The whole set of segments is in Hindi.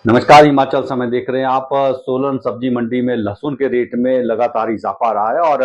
नमस्कार, हिमाचल समय देख रहे हैं आप। सोलन सब्जी मंडी में लहसुन के रेट में लगातार इजाफा रहा है और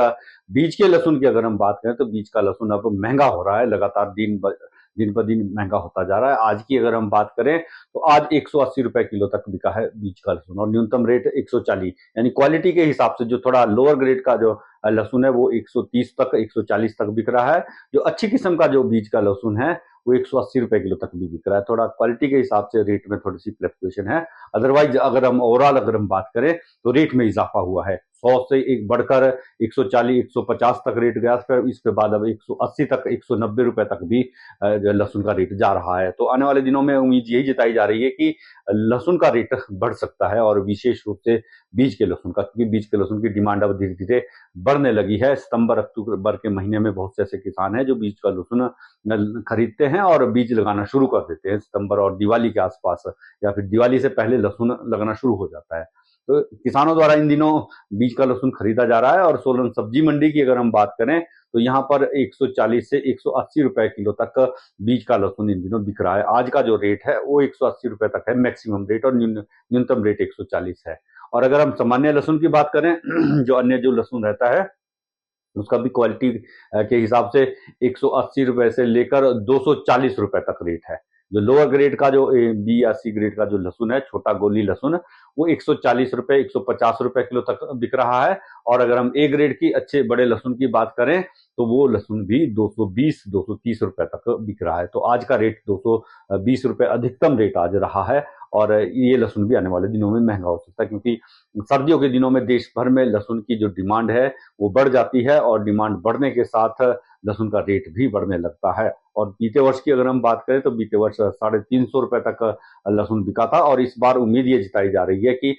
बीज के लहसुन की अगर हम बात करें तो बीज का लहसुन अब महंगा हो रहा है, लगातार दिन ब दिन महंगा होता जा रहा है। आज की अगर हम बात करें तो आज 180 रुपए किलो तक बिका है बीज का लहसुन और न्यूनतम रेट 140, यानी क्वालिटी के हिसाब से जो थोड़ा लोअर ग्रेड का जो लहसुन है वो 130 तक 140 तक बिक रहा है। जो अच्छी किस्म का जो बीज का लहसुन है वो 180 रुपए किलो तक भी बिक रहा है। थोड़ा क्वालिटी के हिसाब से रेट में थोड़ी सी फ्लक्चुएशन है। अदरवाइज अगर हम ओवरऑल अगर हम बात करें तो रेट में इजाफा हुआ है। 100 से एक बढ़कर 140 150 तक रेट गया, फिर इसके बाद अब 180 तक 190 रुपए तक भी लहसुन का रेट जा रहा है। तो आने वाले दिनों में उम्मीद यही जताई जा रही है कि लहसुन का रेट बढ़ सकता है और विशेष रूप से बीज के लहसुन का, क्योंकि बीज के लहसुन की डिमांड अब धीरे धीरे बढ़ने लगी है। सितंबर अक्टूबर के महीने में बहुत से ऐसे किसान हैं जो बीज का लहसुन खरीदते हैं और बीज लगाना शुरू कर देते हैं सितंबर और दिवाली के आसपास, या फिर दिवाली से पहले लहसुन लगना शुरू हो जाता है। तो किसानों द्वारा इन दिनों बीज का लहसुन खरीदा जा रहा है। और सोलन सब्जी मंडी की अगर हम बात करें तो यहाँ पर 140 से 180 रुपए किलो तक बीज का लहसुन इन दिनों बिक रहा है। आज का जो रेट है वो 180 रुपए तक है मैक्सिमम रेट, और न्यूनतम रेट 140 है। और अगर हम सामान्य लहसुन की बात करें जो अन्य जो लहसुन रहता है उसका भी क्वालिटी के हिसाब से 180 रुपए से लेकर 240 रुपए तक रेट है। जो लोअर ग्रेड का जो बी या सी ग्रेड का जो लहसुन है, छोटा गोली लहसुन, वो 140 रुपए 150 रुपए किलो तक बिक रहा है। और अगर हम ए ग्रेड की अच्छे बड़े लहसुन की बात करें तो वो लहसुन भी 220 230 रुपए तक बिक रहा है। तो आज का रेट 220 रुपए अधिकतम रेट आज रहा है। और ये लहसुन भी आने वाले दिनों में महंगा हो सकता है, क्योंकि सर्दियों के दिनों में देश भर में लहसुन की जो डिमांड है वो बढ़ जाती है और डिमांड बढ़ने के साथ लहसुन का रेट भी बढ़ने लगता है। और बीते वर्ष की अगर हम बात करें तो बीते वर्ष 350 रुपए तक लहसुन बिका था और इस बार उम्मीद ये जताई जा रही है कि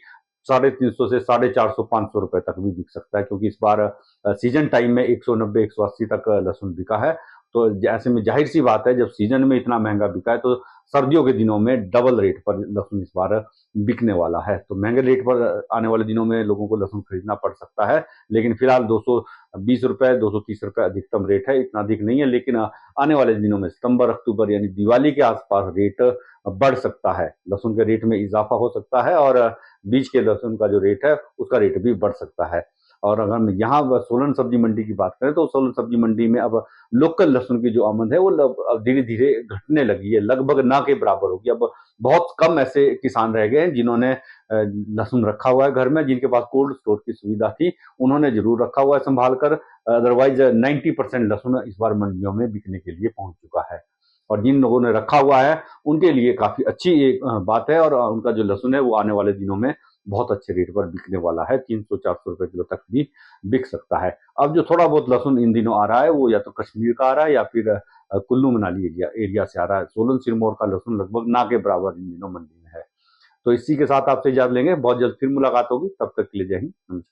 350 से 450 500 रुपए तक भी बिक सकता है, क्योंकि इस बार सीजन टाइम में 190 180 तक लहसुन बिका है। तो ऐसे में जाहिर सी बात है, जब सीजन में इतना महंगा बिका है तो सर्दियों के दिनों में डबल रेट पर लहसुन इस बार बिकने वाला है। तो महंगे रेट पर आने वाले दिनों में लोगों को लहसुन खरीदना पड़ सकता है। लेकिन फिलहाल 220 रुपए 230 रुपए अधिकतम रेट है, इतना अधिक नहीं है। लेकिन आने वाले दिनों में सितंबर अक्टूबर यानी दिवाली के आसपास रेट बढ़ सकता है, लहसुन के रेट में इजाफा हो सकता है और बीज के लहसुन का जो रेट है उसका रेट भी बढ़ सकता है। और अगर हम यहाँ सोलन सब्जी मंडी की बात करें तो सोलन सब्जी मंडी में अब लोकल लहसुन की जो आमद है वो धीरे धीरे घटने लगी है, लगभग ना के बराबर होगी। अब बहुत कम ऐसे किसान रह गए हैं जिन्होंने लहसुन रखा हुआ है घर में, जिनके पास कोल्ड स्टोर की सुविधा थी उन्होंने जरूर रखा हुआ है संभाल कर। अदरवाइज 90% लहसुन इस बार मंडियों में बिकने के लिए पहुंच चुका है। और जिन लोगों ने रखा हुआ है उनके लिए काफी अच्छी एक बात है, और उनका जो लहसुन है वो आने वाले दिनों में बहुत अच्छे रेट पर बिकने वाला है। 300 400 रुपए किलो तक भी बिक सकता है। अब जो थोड़ा बहुत लहसुन इन दिनों आ रहा है वो या तो कश्मीर का आ रहा है या फिर कुल्लू मनाली एरिया से आ रहा है। सोलन सिरमौर का लहसुन लगभग ना के बराबर इन दिनों मंडी में है। तो इसी के साथ आपसे इजाजत लेंगे, बहुत जल्द फिर मुलाकात होगी, तब तक के लिए जय हिंद, नमस्कार।